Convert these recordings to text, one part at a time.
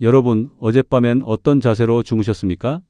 여러분, 어젯밤엔 어떤 자세로 주무셨습니까?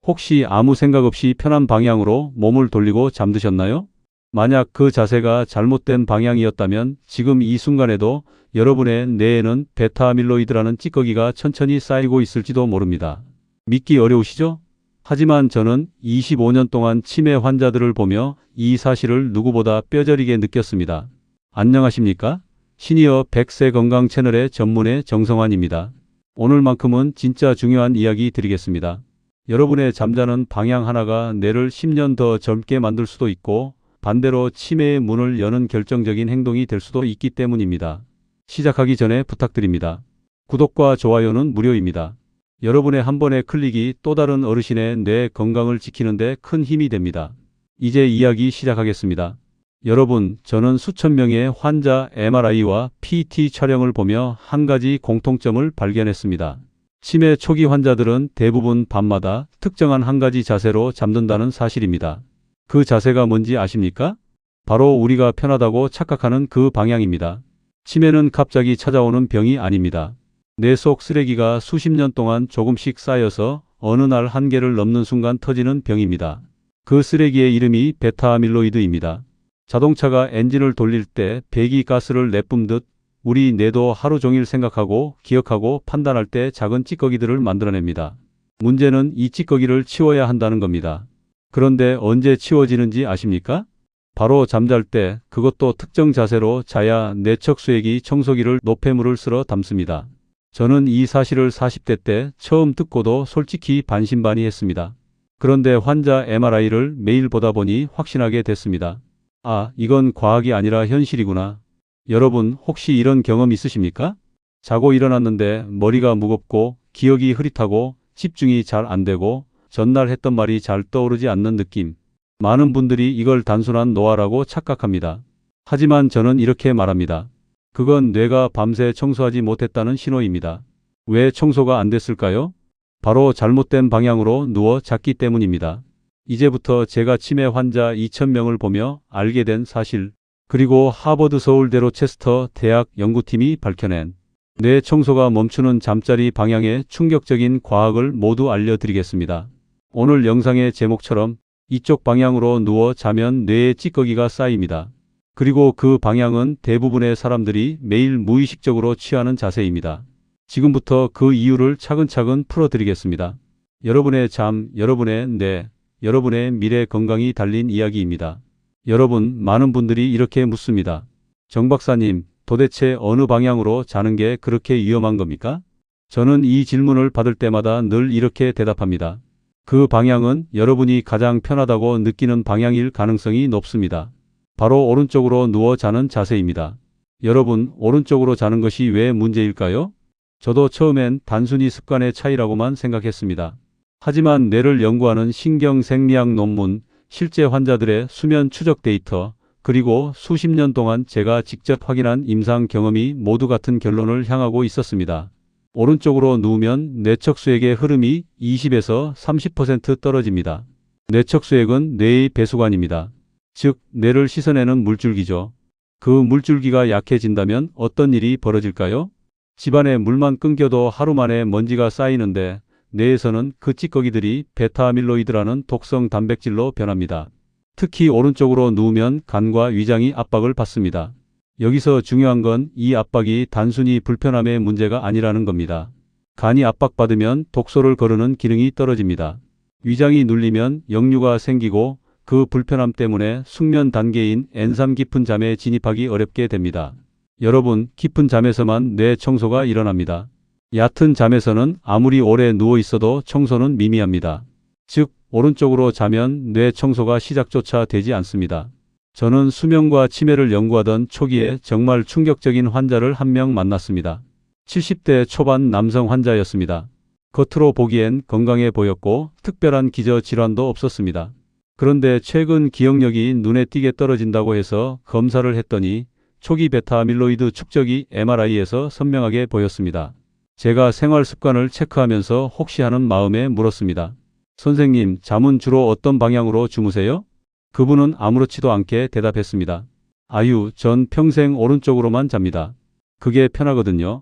혹시 아무 생각 없이 편한 방향으로 몸을 돌리고 잠드셨나요? 만약 그 자세가 잘못된 방향이었다면 지금 이 순간에도 여러분의 뇌에는 베타아밀로이드라는 찌꺼기가 천천히 쌓이고 있을지도 모릅니다. 믿기 어려우시죠? 하지만 저는 25년 동안 치매 환자들을 보며 이 사실을 누구보다 뼈저리게 느꼈습니다. 안녕하십니까? 시니어 100세 건강 채널의 전문의 정성환입니다. 오늘만큼은 진짜 중요한 이야기 드리겠습니다. 여러분의 잠자는 방향 하나가 뇌를 10년 더 젊게 만들 수도 있고 반대로 치매의 문을 여는 결정적인 행동이 될 수도 있기 때문입니다. 시작하기 전에 부탁드립니다. 구독과 좋아요는 무료입니다. 여러분의 한 번의 클릭이 또 다른 어르신의 뇌 건강을 지키는 데 큰 힘이 됩니다. 이제 이야기 시작하겠습니다. 여러분, 저는 수천 명의 환자 MRI와 PET 촬영을 보며 한 가지 공통점을 발견했습니다. 치매 초기 환자들은 대부분 밤마다 특정한 한 가지 자세로 잠든다는 사실입니다. 그 자세가 뭔지 아십니까? 바로 우리가 편하다고 착각하는 그 방향입니다. 치매는 갑자기 찾아오는 병이 아닙니다. 뇌 속 쓰레기가 수십 년 동안 조금씩 쌓여서 어느 날 한계를 넘는 순간 터지는 병입니다. 그 쓰레기의 이름이 베타아밀로이드입니다. 자동차가 엔진을 돌릴 때 배기가스를 내뿜듯 우리 뇌도 하루 종일 생각하고 기억하고 판단할 때 작은 찌꺼기들을 만들어냅니다. 문제는 이 찌꺼기를 치워야 한다는 겁니다. 그런데 언제 치워지는지 아십니까? 바로 잠잘 때, 그것도 특정 자세로 자야 뇌척수액이 청소기를 노폐물을 쓸어 담습니다. 저는 이 사실을 40대 때 처음 듣고도 솔직히 반신반의했습니다. 그런데 환자 MRI를 매일 보다 보니 확신하게 됐습니다. 아, 이건 과학이 아니라 현실이구나. 여러분, 혹시 이런 경험 있으십니까? 자고 일어났는데 머리가 무겁고 기억이 흐릿하고 집중이 잘 안 되고 전날 했던 말이 잘 떠오르지 않는 느낌. 많은 분들이 이걸 단순한 노화라고 착각합니다. 하지만 저는 이렇게 말합니다. 그건 뇌가 밤새 청소하지 못했다는 신호입니다. 왜 청소가 안 됐을까요? 바로 잘못된 방향으로 누워 잤기 때문입니다. 이제부터 제가 치매 환자 2,000명을 보며 알게 된 사실, 그리고 하버드 서울대 로체스터 대학 연구팀이 밝혀낸 뇌 청소가 멈추는 잠자리 방향의 충격적인 과학을 모두 알려드리겠습니다. 오늘 영상의 제목처럼 이쪽 방향으로 누워 자면 뇌에 찌꺼기가 쌓입니다. 그리고 그 방향은 대부분의 사람들이 매일 무의식적으로 취하는 자세입니다. 지금부터 그 이유를 차근차근 풀어드리겠습니다. 여러분의 잠, 여러분의 뇌, 여러분의 미래 건강이 달린 이야기입니다. 여러분, 많은 분들이 이렇게 묻습니다. 정 박사님, 도대체 어느 방향으로 자는 게 그렇게 위험한 겁니까? 저는 이 질문을 받을 때마다 늘 이렇게 대답합니다. 그 방향은 여러분이 가장 편하다고 느끼는 방향일 가능성이 높습니다. 바로 오른쪽으로 누워 자는 자세입니다. 여러분, 오른쪽으로 자는 것이 왜 문제일까요? 저도 처음엔 단순히 습관의 차이라고만 생각했습니다. 하지만 뇌를 연구하는 신경생리학 논문, 실제 환자들의 수면 추적 데이터, 그리고 수십 년 동안 제가 직접 확인한 임상 경험이 모두 같은 결론을 향하고 있었습니다. 오른쪽으로 누우면 뇌척수액의 흐름이 20에서 30% 떨어집니다. 뇌척수액은 뇌의 배수관입니다. 즉, 뇌를 씻어내는 물줄기죠. 그 물줄기가 약해진다면 어떤 일이 벌어질까요? 집안에 물만 끊겨도 하루 만에 먼지가 쌓이는데 뇌에서는 그 찌꺼기들이 베타아밀로이드라는 독성 단백질로 변합니다. 특히 오른쪽으로 누우면 간과 위장이 압박을 받습니다. 여기서 중요한 건 이 압박이 단순히 불편함의 문제가 아니라는 겁니다. 간이 압박받으면 독소를 거르는 기능이 떨어집니다. 위장이 눌리면 역류가 생기고 그 불편함 때문에 숙면 단계인 엔삼 깊은 잠에 진입하기 어렵게 됩니다. 여러분, 깊은 잠에서만 뇌 청소가 일어납니다. 얕은 잠에서는 아무리 오래 누워 있어도 청소는 미미합니다. 즉, 오른쪽으로 자면 뇌 청소가 시작조차 되지 않습니다. 저는 수면과 치매를 연구하던 초기에 정말 충격적인 환자를 한 명 만났습니다. 70대 초반 남성 환자였습니다. 겉으로 보기엔 건강해 보였고 특별한 기저질환도 없었습니다. 그런데 최근 기억력이 눈에 띄게 떨어진다고 해서 검사를 했더니 초기 베타아밀로이드 축적이 MRI에서 선명하게 보였습니다. 제가 생활 습관을 체크하면서 혹시 하는 마음에 물었습니다. 선생님, 잠은 주로 어떤 방향으로 주무세요? 그분은 아무렇지도 않게 대답했습니다. 아유, 전 평생 오른쪽으로만 잡니다. 그게 편하거든요.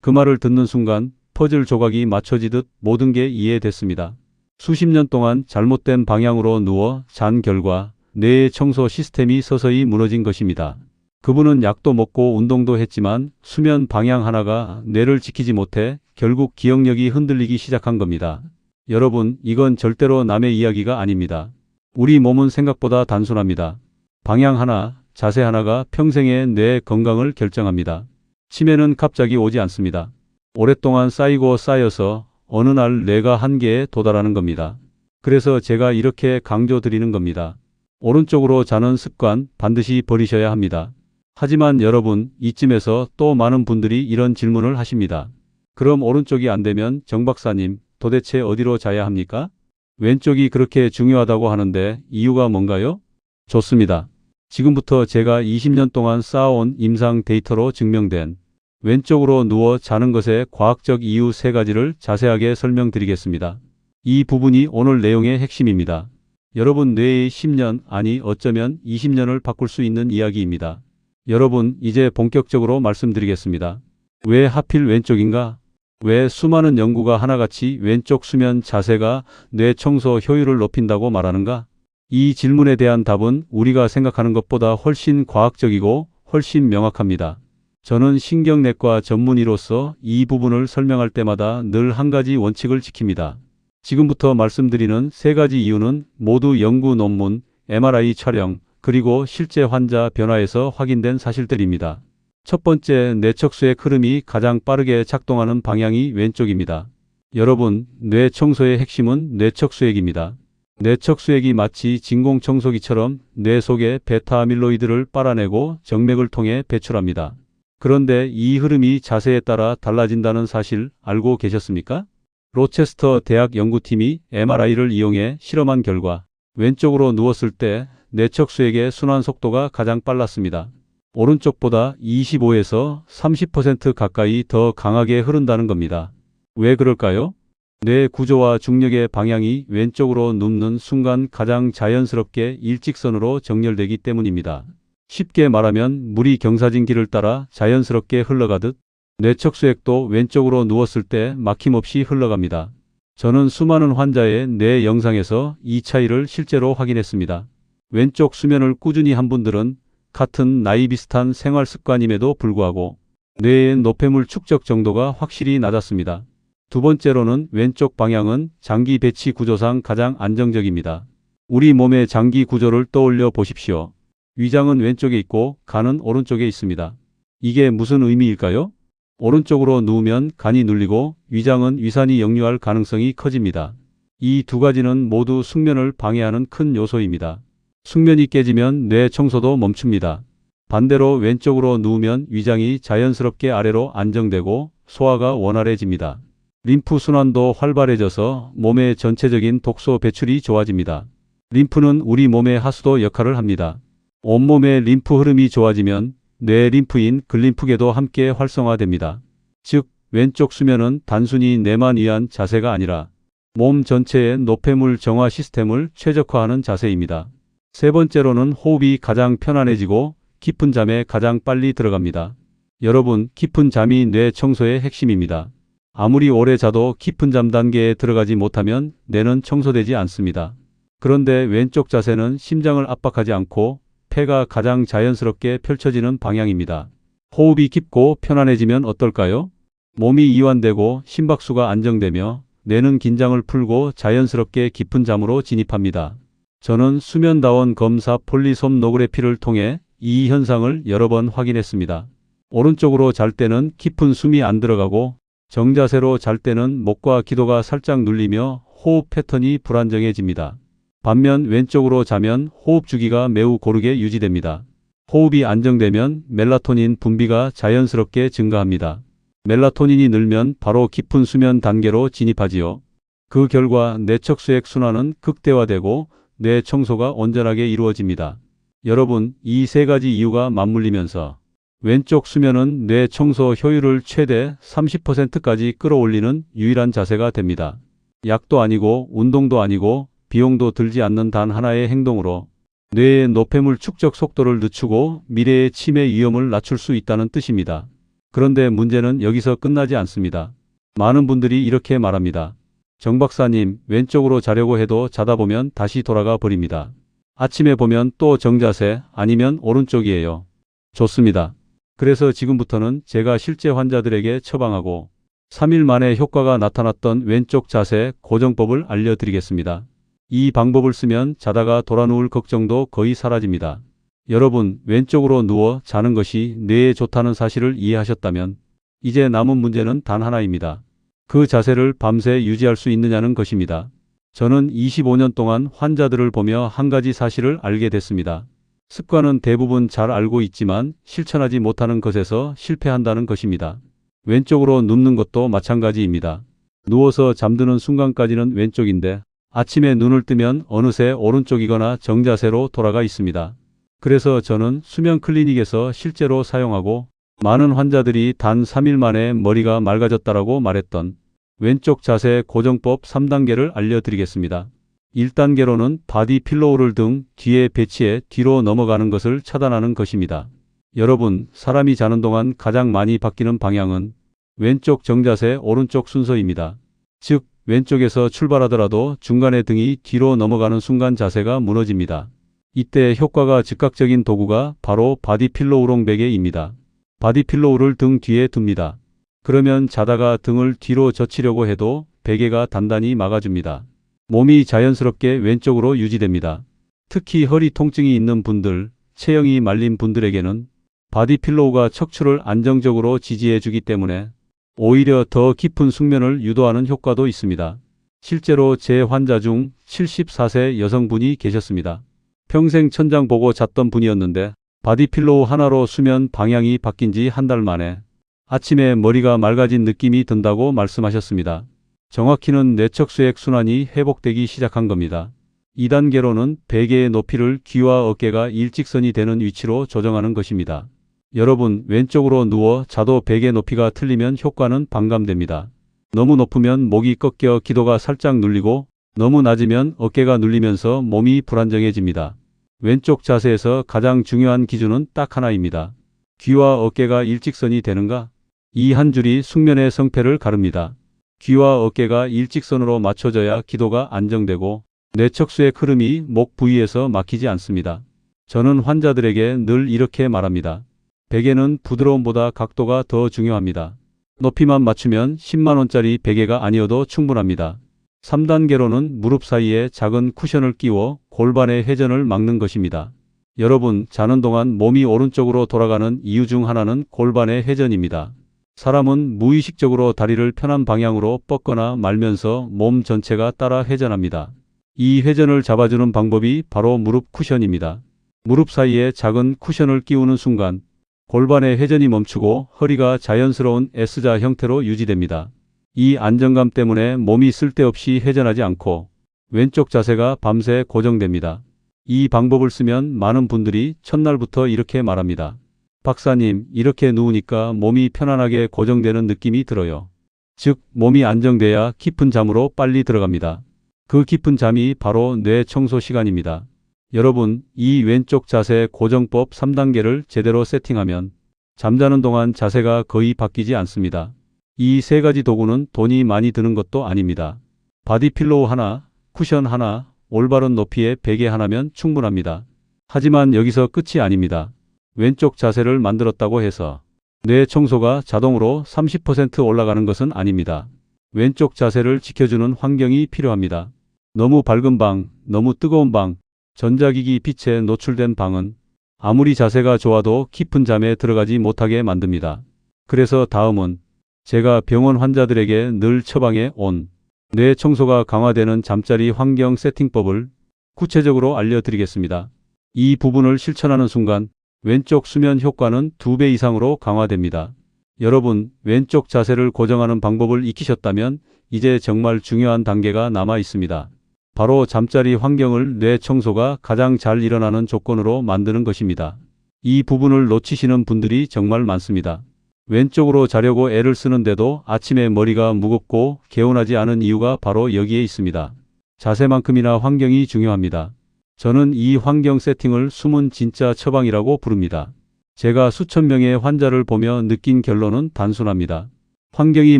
그 말을 듣는 순간 퍼즐 조각이 맞춰지듯 모든 게 이해됐습니다. 수십 년 동안 잘못된 방향으로 누워 잔 결과 뇌의 청소 시스템이 서서히 무너진 것입니다. 그분은 약도 먹고 운동도 했지만 수면 방향 하나가 뇌를 지키지 못해 결국 기억력이 흔들리기 시작한 겁니다. 여러분, 이건 절대로 남의 이야기가 아닙니다. 우리 몸은 생각보다 단순합니다. 방향 하나, 자세 하나가 평생의 뇌 건강을 결정합니다. 치매는 갑자기 오지 않습니다. 오랫동안 쌓이고 쌓여서 어느 날 뇌가 한계에 도달하는 겁니다. 그래서 제가 이렇게 강조드리는 겁니다. 오른쪽으로 자는 습관 반드시 버리셔야 합니다. 하지만 여러분, 이쯤에서 또 많은 분들이 이런 질문을 하십니다. 그럼 오른쪽이 안 되면 정 박사님, 도대체 어디로 자야 합니까? 왼쪽이 그렇게 중요하다고 하는데 이유가 뭔가요? 좋습니다. 지금부터 제가 20년 동안 쌓아온 임상 데이터로 증명된 왼쪽으로 누워 자는 것의 과학적 이유 3가지를 자세하게 설명드리겠습니다. 이 부분이 오늘 내용의 핵심입니다. 여러분 뇌의 10년, 아니 어쩌면 20년을 바꿀 수 있는 이야기입니다. 여러분, 이제 본격적으로 말씀드리겠습니다. 왜 하필 왼쪽인가? 왜 수많은 연구가 하나같이 왼쪽 수면 자세가 뇌 청소 효율을 높인다고 말하는가? 이 질문에 대한 답은 우리가 생각하는 것보다 훨씬 과학적이고 훨씬 명확합니다. 저는 신경내과 전문의로서 이 부분을 설명할 때마다 늘 한 가지 원칙을 지킵니다. 지금부터 말씀드리는 3가지 이유는 모두 연구 논문, MRI 촬영, 그리고 실제 환자 변화에서 확인된 사실들입니다. 첫 번째, 뇌척수의 흐름이 가장 빠르게 작동하는 방향이 왼쪽입니다. 여러분, 뇌 청소의 핵심은 뇌척수액입니다. 뇌척수액이 마치 진공청소기처럼 뇌 속의 베타아밀로이드를 빨아내고 정맥을 통해 배출합니다. 그런데 이 흐름이 자세에 따라 달라진다는 사실 알고 계셨습니까? 로체스터 대학 연구팀이 MRI를 이용해 실험한 결과 왼쪽으로 누웠을 때 뇌척수액의 순환 속도가 가장 빨랐습니다. 오른쪽보다 25에서 30% 가까이 더 강하게 흐른다는 겁니다. 왜 그럴까요? 뇌 구조와 중력의 방향이 왼쪽으로 눕는 순간 가장 자연스럽게 일직선으로 정렬되기 때문입니다. 쉽게 말하면 물이 경사진 길을 따라 자연스럽게 흘러가듯 뇌척수액도 왼쪽으로 누웠을 때 막힘없이 흘러갑니다. 저는 수많은 환자의 뇌 영상에서 이 차이를 실제로 확인했습니다. 왼쪽 수면을 꾸준히 한 분들은 같은 나이 비슷한 생활 습관임에도 불구하고 뇌의 노폐물 축적 정도가 확실히 낮았습니다. 두 번째로는 왼쪽 방향은 장기 배치 구조상 가장 안정적입니다. 우리 몸의 장기 구조를 떠올려 보십시오. 위장은 왼쪽에 있고 간은 오른쪽에 있습니다. 이게 무슨 의미일까요? 오른쪽으로 누우면 간이 눌리고 위장은 위산이 역류할 가능성이 커집니다. 이 2가지는 모두 숙면을 방해하는 큰 요소입니다. 숙면이 깨지면 뇌 청소도 멈춥니다. 반대로 왼쪽으로 누우면 위장이 자연스럽게 아래로 안정되고 소화가 원활해집니다. 림프 순환도 활발해져서 몸의 전체적인 독소 배출이 좋아집니다. 림프는 우리 몸의 하수도 역할을 합니다. 온몸의 림프 흐름이 좋아지면 뇌 림프인 글림프계도 함께 활성화됩니다. 즉, 왼쪽 수면은 단순히 뇌만 위한 자세가 아니라 몸 전체의 노폐물 정화 시스템을 최적화하는 자세입니다. 세 번째로는 호흡이 가장 편안해지고 깊은 잠에 가장 빨리 들어갑니다. 여러분, 깊은 잠이 뇌 청소의 핵심입니다. 아무리 오래 자도 깊은 잠 단계에 들어가지 못하면 뇌는 청소되지 않습니다. 그런데 왼쪽 자세는 심장을 압박하지 않고 폐가 가장 자연스럽게 펼쳐지는 방향입니다. 호흡이 깊고 편안해지면 어떨까요? 몸이 이완되고 심박수가 안정되며 뇌는 긴장을 풀고 자연스럽게 깊은 잠으로 진입합니다. 저는 수면다원 검사 폴리솜노그래피를 통해 이 현상을 여러 번 확인했습니다. 오른쪽으로 잘 때는 깊은 숨이 안 들어가고 정자세로 잘 때는 목과 기도가 살짝 눌리며 호흡 패턴이 불안정해집니다. 반면 왼쪽으로 자면 호흡 주기가 매우 고르게 유지됩니다. 호흡이 안정되면 멜라토닌 분비가 자연스럽게 증가합니다. 멜라토닌이 늘면 바로 깊은 수면 단계로 진입하지요. 그 결과 뇌척수액 순환은 극대화되고 뇌 청소가 온전하게 이루어집니다. 여러분, 이 3가지 이유가 맞물리면서 왼쪽 수면은 뇌 청소 효율을 최대 30%까지 끌어올리는 유일한 자세가 됩니다. 약도 아니고 운동도 아니고 비용도 들지 않는 단 하나의 행동으로 뇌의 노폐물 축적 속도를 늦추고 미래의 치매 위험을 낮출 수 있다는 뜻입니다. 그런데 문제는 여기서 끝나지 않습니다. 많은 분들이 이렇게 말합니다. 정 박사님, 왼쪽으로 자려고 해도 자다 보면 다시 돌아가 버립니다. 아침에 보면 또 정자세 아니면 오른쪽이에요. 좋습니다. 그래서 지금부터는 제가 실제 환자들에게 처방하고 3일 만에 효과가 나타났던 왼쪽 자세 고정법을 알려드리겠습니다. 이 방법을 쓰면 자다가 돌아 누울 걱정도 거의 사라집니다. 여러분, 왼쪽으로 누워 자는 것이 뇌에 좋다는 사실을 이해하셨다면 이제 남은 문제는 단 하나입니다. 그 자세를 밤새 유지할 수 있느냐는 것입니다. 저는 25년 동안 환자들을 보며 한 가지 사실을 알게 됐습니다. 습관은 대부분 잘 알고 있지만 실천하지 못하는 것에서 실패한다는 것입니다. 왼쪽으로 눕는 것도 마찬가지입니다. 누워서 잠드는 순간까지는 왼쪽인데 아침에 눈을 뜨면 어느새 오른쪽이거나 정자세로 돌아가 있습니다. 그래서 저는 수면 클리닉에서 실제로 사용하고 많은 환자들이 단 3일 만에 머리가 맑아졌다라고 말했던 왼쪽 자세 고정법 3단계를 알려드리겠습니다. 1단계로는 바디 필로우를 등 뒤에 배치해 뒤로 넘어가는 것을 차단하는 것입니다. 여러분, 사람이 자는 동안 가장 많이 바뀌는 방향은 왼쪽 정자세 오른쪽 순서입니다. 즉, 왼쪽에서 출발하더라도 중간에 등이 뒤로 넘어가는 순간 자세가 무너집니다. 이때 효과가 즉각적인 도구가 바로 바디 필로우롱 베개입니다. 바디 필로우를 등 뒤에 둡니다. 그러면 자다가 등을 뒤로 젖히려고 해도 베개가 단단히 막아줍니다. 몸이 자연스럽게 왼쪽으로 유지됩니다. 특히 허리 통증이 있는 분들, 체형이 말린 분들에게는 바디 필로우가 척추를 안정적으로 지지해 주기 때문에 오히려 더 깊은 숙면을 유도하는 효과도 있습니다. 실제로 제 환자 중 74세 여성분이 계셨습니다. 평생 천장 보고 잤던 분이었는데 바디 필로우 하나로 수면 방향이 바뀐 지 한 달 만에 아침에 머리가 맑아진 느낌이 든다고 말씀하셨습니다. 정확히는 뇌척수액 순환이 회복되기 시작한 겁니다. 2단계로는 베개의 높이를 귀와 어깨가 일직선이 되는 위치로 조정하는 것입니다. 여러분, 왼쪽으로 누워 자도 베개 높이가 틀리면 효과는 반감됩니다. 너무 높으면 목이 꺾여 기도가 살짝 눌리고 너무 낮으면 어깨가 눌리면서 몸이 불안정해집니다. 왼쪽 자세에서 가장 중요한 기준은 딱 하나입니다. 귀와 어깨가 일직선이 되는가? 이 한 줄이 숙면의 성패를 가릅니다. 귀와 어깨가 일직선으로 맞춰져야 기도가 안정되고 뇌척수의 흐름이 목 부위에서 막히지 않습니다. 저는 환자들에게 늘 이렇게 말합니다. 베개는 부드러움보다 각도가 더 중요합니다. 높이만 맞추면 10만 원짜리 베개가 아니어도 충분합니다. 3단계로는 무릎 사이에 작은 쿠션을 끼워 골반의 회전을 막는 것입니다. 여러분, 자는 동안 몸이 오른쪽으로 돌아가는 이유 중 하나는 골반의 회전입니다. 사람은 무의식적으로 다리를 편한 방향으로 뻗거나 말면서 몸 전체가 따라 회전합니다. 이 회전을 잡아주는 방법이 바로 무릎 쿠션입니다. 무릎 사이에 작은 쿠션을 끼우는 순간 골반의 회전이 멈추고 허리가 자연스러운 S자 형태로 유지됩니다. 이 안정감 때문에 몸이 쓸데없이 회전하지 않고 왼쪽 자세가 밤새 고정됩니다. 이 방법을 쓰면 많은 분들이 첫날부터 이렇게 말합니다. 박사님, 이렇게 누우니까 몸이 편안하게 고정되는 느낌이 들어요. 즉, 몸이 안정돼야 깊은 잠으로 빨리 들어갑니다. 그 깊은 잠이 바로 뇌 청소 시간입니다. 여러분, 이 왼쪽 자세 고정법 3단계를 제대로 세팅하면 잠자는 동안 자세가 거의 바뀌지 않습니다. 이 세 가지 도구는 돈이 많이 드는 것도 아닙니다. 바디 필로우 하나, 쿠션 하나, 올바른 높이의 베개 하나면 충분합니다. 하지만 여기서 끝이 아닙니다. 왼쪽 자세를 만들었다고 해서 뇌 청소가 자동으로 30% 올라가는 것은 아닙니다. 왼쪽 자세를 지켜주는 환경이 필요합니다. 너무 밝은 방, 너무 뜨거운 방, 전자기기 빛에 노출된 방은 아무리 자세가 좋아도 깊은 잠에 들어가지 못하게 만듭니다. 그래서 다음은 제가 병원 환자들에게 늘 처방해 온 뇌 청소가 강화되는 잠자리 환경 세팅법을 구체적으로 알려드리겠습니다. 이 부분을 실천하는 순간 왼쪽 수면 효과는 2배 이상으로 강화됩니다. 여러분, 왼쪽 자세를 고정하는 방법을 익히셨다면 이제 정말 중요한 단계가 남아 있습니다. 바로 잠자리 환경을 뇌 청소가 가장 잘 일어나는 조건으로 만드는 것입니다. 이 부분을 놓치시는 분들이 정말 많습니다. 왼쪽으로 자려고 애를 쓰는데도 아침에 머리가 무겁고 개운하지 않은 이유가 바로 여기에 있습니다. 자세만큼이나 환경이 중요합니다. 저는 이 환경 세팅을 숨은 진짜 처방이라고 부릅니다. 제가 수천 명의 환자를 보며 느낀 결론은 단순합니다. 환경이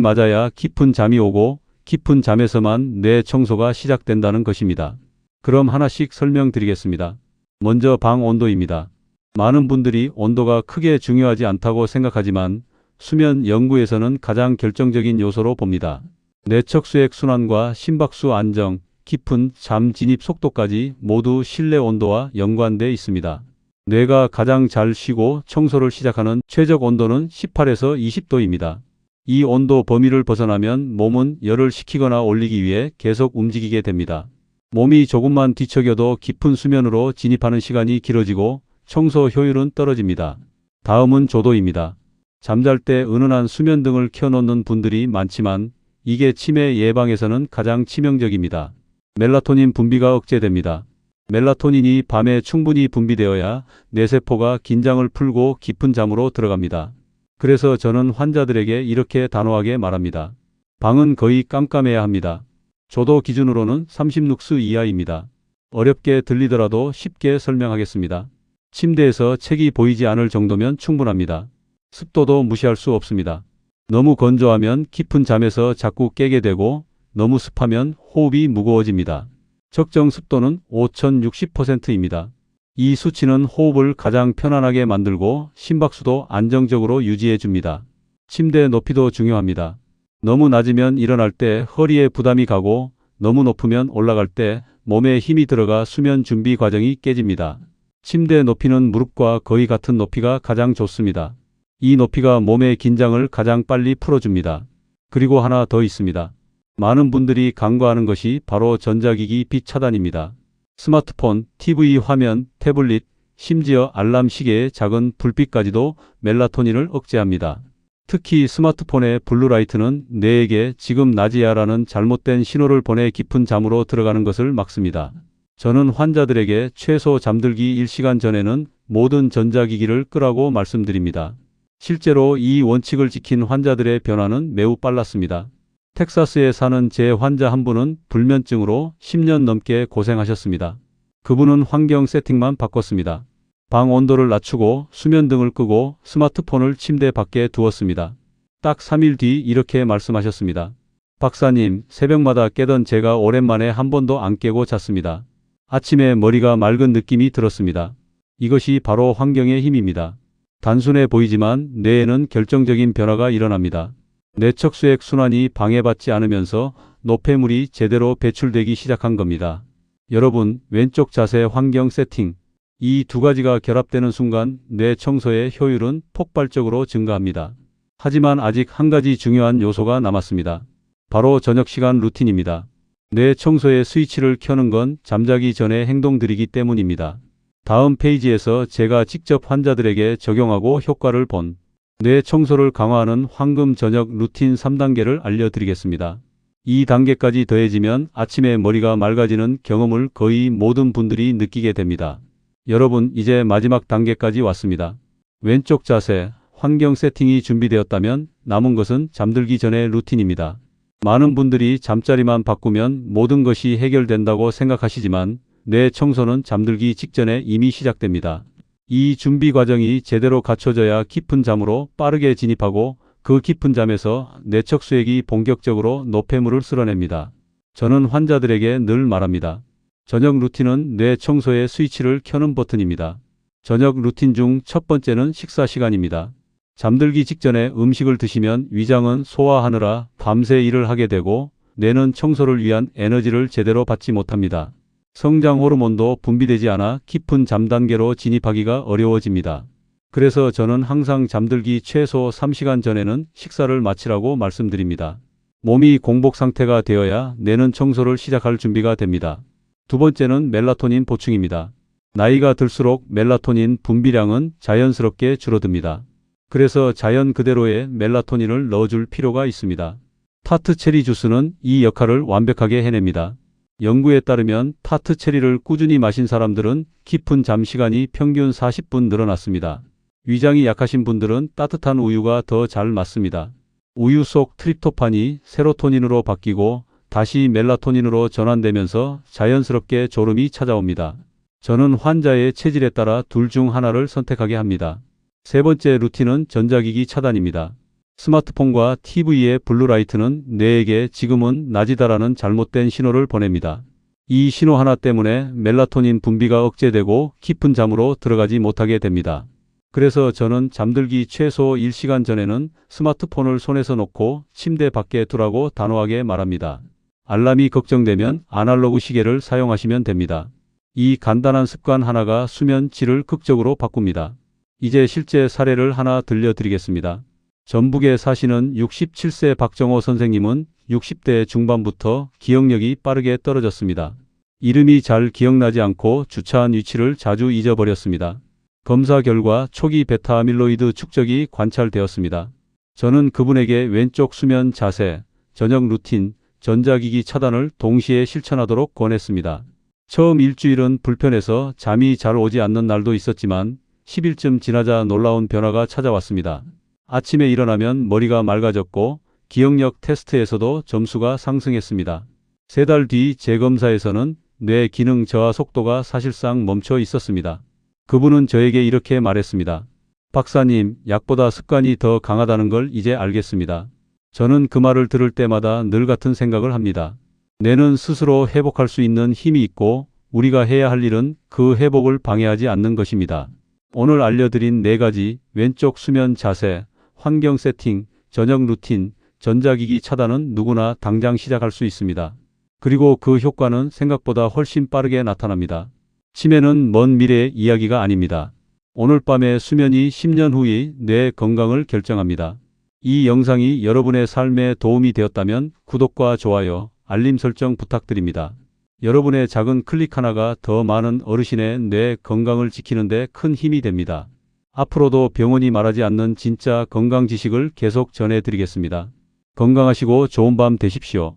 맞아야 깊은 잠이 오고 깊은 잠에서만 뇌 청소가 시작된다는 것입니다. 그럼 하나씩 설명드리겠습니다. 먼저 방 온도입니다. 많은 분들이 온도가 크게 중요하지 않다고 생각하지만 수면 연구에서는 가장 결정적인 요소로 봅니다. 뇌척수액 순환과 심박수 안정, 깊은 잠 진입 속도까지 모두 실내 온도와 연관돼 있습니다. 뇌가 가장 잘 쉬고 청소를 시작하는 최적 온도는 18에서 20도입니다. 이 온도 범위를 벗어나면 몸은 열을 식히거나 올리기 위해 계속 움직이게 됩니다. 몸이 조금만 뒤척여도 깊은 수면으로 진입하는 시간이 길어지고 청소 효율은 떨어집니다. 다음은 조도입니다. 잠잘 때 은은한 수면등을 켜놓는 분들이 많지만 이게 치매 예방에서는 가장 치명적입니다. 멜라토닌 분비가 억제됩니다. 멜라토닌이 밤에 충분히 분비되어야 뇌세포가 긴장을 풀고 깊은 잠으로 들어갑니다. 그래서 저는 환자들에게 이렇게 단호하게 말합니다. 방은 거의 깜깜해야 합니다. 조도 기준으로는 30룩스 이하입니다. 어렵게 들리더라도 쉽게 설명하겠습니다. 침대에서 책이 보이지 않을 정도면 충분합니다. 습도도 무시할 수 없습니다. 너무 건조하면 깊은 잠에서 자꾸 깨게 되고 너무 습하면 호흡이 무거워집니다. 적정 습도는 5060%입니다. 이 수치는 호흡을 가장 편안하게 만들고 심박수도 안정적으로 유지해 줍니다. 침대 높이도 중요합니다. 너무 낮으면 일어날 때 허리에 부담이 가고 너무 높으면 올라갈 때 몸에 힘이 들어가 수면 준비 과정이 깨집니다. 침대 높이는 무릎과 거의 같은 높이가 가장 좋습니다. 이 높이가 몸의 긴장을 가장 빨리 풀어줍니다. 그리고 하나 더 있습니다. 많은 분들이 간과하는 것이 바로 전자기기 빛 차단입니다. 스마트폰, TV 화면, 태블릿, 심지어 알람 시계의 작은 불빛까지도 멜라토닌을 억제합니다. 특히 스마트폰의 블루라이트는 뇌에게 지금 낮이야 라는 잘못된 신호를 보내 깊은 잠으로 들어가는 것을 막습니다. 저는 환자들에게 최소 잠들기 1시간 전에는 모든 전자기기를 끄라고 말씀드립니다. 실제로 이 원칙을 지킨 환자들의 변화는 매우 빨랐습니다. 텍사스에 사는 제 환자 한 분은 불면증으로 10년 넘게 고생하셨습니다. 그분은 환경 세팅만 바꿨습니다. 방 온도를 낮추고 수면등을 끄고 스마트폰을 침대 밖에 두었습니다. 딱 3일 뒤 이렇게 말씀하셨습니다. 박사님, 새벽마다 깨던 제가 오랜만에 한 번도 안 깨고 잤습니다. 아침에 머리가 맑은 느낌이 들었습니다. 이것이 바로 환경의 힘입니다. 단순해 보이지만 뇌에는 결정적인 변화가 일어납니다. 뇌척수액 순환이 방해받지 않으면서 노폐물이 제대로 배출되기 시작한 겁니다. 여러분, 왼쪽 자세 환경 세팅. 이 두 가지가 결합되는 순간 뇌 청소의 효율은 폭발적으로 증가합니다. 하지만 아직 한 가지 중요한 요소가 남았습니다. 바로 저녁 시간 루틴입니다. 뇌 청소의 스위치를 켜는 건 잠자기 전의 행동들이기 때문입니다. 다음 페이지에서 제가 직접 환자들에게 적용하고 효과를 본 뇌 청소를 강화하는 황금 저녁 루틴 3단계를 알려드리겠습니다. 이 단계까지 더해지면 아침에 머리가 맑아지는 경험을 거의 모든 분들이 느끼게 됩니다. 여러분, 이제 마지막 단계까지 왔습니다. 왼쪽 자세, 환경 세팅이 준비되었다면 남은 것은 잠들기 전의 루틴입니다. 많은 분들이 잠자리만 바꾸면 모든 것이 해결된다고 생각하시지만 뇌 청소는 잠들기 직전에 이미 시작됩니다. 이 준비 과정이 제대로 갖춰져야 깊은 잠으로 빠르게 진입하고 그 깊은 잠에서 뇌척수액이 본격적으로 노폐물을 쓸어냅니다. 저는 환자들에게 늘 말합니다. 저녁 루틴은 뇌 청소의 스위치를 켜는 버튼입니다. 저녁 루틴 중 첫 번째는 식사 시간입니다. 잠들기 직전에 음식을 드시면 위장은 소화하느라 밤새 일을 하게 되고 뇌는 청소를 위한 에너지를 제대로 받지 못합니다. 성장 호르몬도 분비되지 않아 깊은 잠 단계로 진입하기가 어려워집니다. 그래서 저는 항상 잠들기 최소 3시간 전에는 식사를 마치라고 말씀드립니다. 몸이 공복 상태가 되어야 뇌는 청소를 시작할 준비가 됩니다. 두 번째는 멜라토닌 보충입니다. 나이가 들수록 멜라토닌 분비량은 자연스럽게 줄어듭니다. 그래서 자연 그대로의 멜라토닌을 넣어줄 필요가 있습니다. 타트 체리 주스는 이 역할을 완벽하게 해냅니다. 연구에 따르면 타트 체리를 꾸준히 마신 사람들은 깊은 잠 시간이 평균 40분 늘어났습니다. 위장이 약하신 분들은 따뜻한 우유가 더 잘 맞습니다. 우유 속 트립토판이 세로토닌으로 바뀌고 다시 멜라토닌으로 전환되면서 자연스럽게 졸음이 찾아옵니다. 저는 환자의 체질에 따라 둘 중 하나를 선택하게 합니다. 세 번째 루틴은 전자기기 차단입니다. 스마트폰과 TV의 블루라이트는 뇌에게 지금은 낮이다라는 잘못된 신호를 보냅니다. 이 신호 하나 때문에 멜라토닌 분비가 억제되고 깊은 잠으로 들어가지 못하게 됩니다. 그래서 저는 잠들기 최소 1시간 전에는 스마트폰을 손에서 놓고 침대 밖에 두라고 단호하게 말합니다. 알람이 걱정되면 아날로그 시계를 사용하시면 됩니다. 이 간단한 습관 하나가 수면 질을 극적으로 바꿉니다. 이제 실제 사례를 하나 들려드리겠습니다. 전북에 사시는 67세 박정호 선생님은 60대 중반부터 기억력이 빠르게 떨어졌습니다. 이름이 잘 기억나지 않고 주차한 위치를 자주 잊어버렸습니다. 검사 결과 초기 베타 아밀로이드 축적이 관찰되었습니다. 저는 그분에게 왼쪽 수면 자세, 저녁 루틴, 전자기기 차단을 동시에 실천하도록 권했습니다. 처음 일주일은 불편해서 잠이 잘 오지 않는 날도 있었지만 10일쯤 지나자 놀라운 변화가 찾아왔습니다. 아침에 일어나면 머리가 맑아졌고 기억력 테스트에서도 점수가 상승했습니다. 3달 뒤 재검사에서는 뇌 기능 저하 속도가 사실상 멈춰 있었습니다. 그분은 저에게 이렇게 말했습니다. 박사님, 약보다 습관이 더 강하다는 걸 이제 알겠습니다. 저는 그 말을 들을 때마다 늘 같은 생각을 합니다. 뇌는 스스로 회복할 수 있는 힘이 있고 우리가 해야 할 일은 그 회복을 방해하지 않는 것입니다. 오늘 알려드린 4가지 왼쪽 수면 자세, 환경 세팅, 저녁 루틴, 전자기기 차단은 누구나 당장 시작할 수 있습니다. 그리고 그 효과는 생각보다 훨씬 빠르게 나타납니다. 치매는 먼 미래의 이야기가 아닙니다. 오늘 밤의 수면이 10년 후의 뇌 건강을 결정합니다. 이 영상이 여러분의 삶에 도움이 되었다면 구독과 좋아요, 알림 설정 부탁드립니다. 여러분의 작은 클릭 하나가 더 많은 어르신의 뇌 건강을 지키는 데 큰 힘이 됩니다. 앞으로도 병원이 말하지 않는 진짜 건강 지식을 계속 전해드리겠습니다. 건강하시고 좋은 밤 되십시오.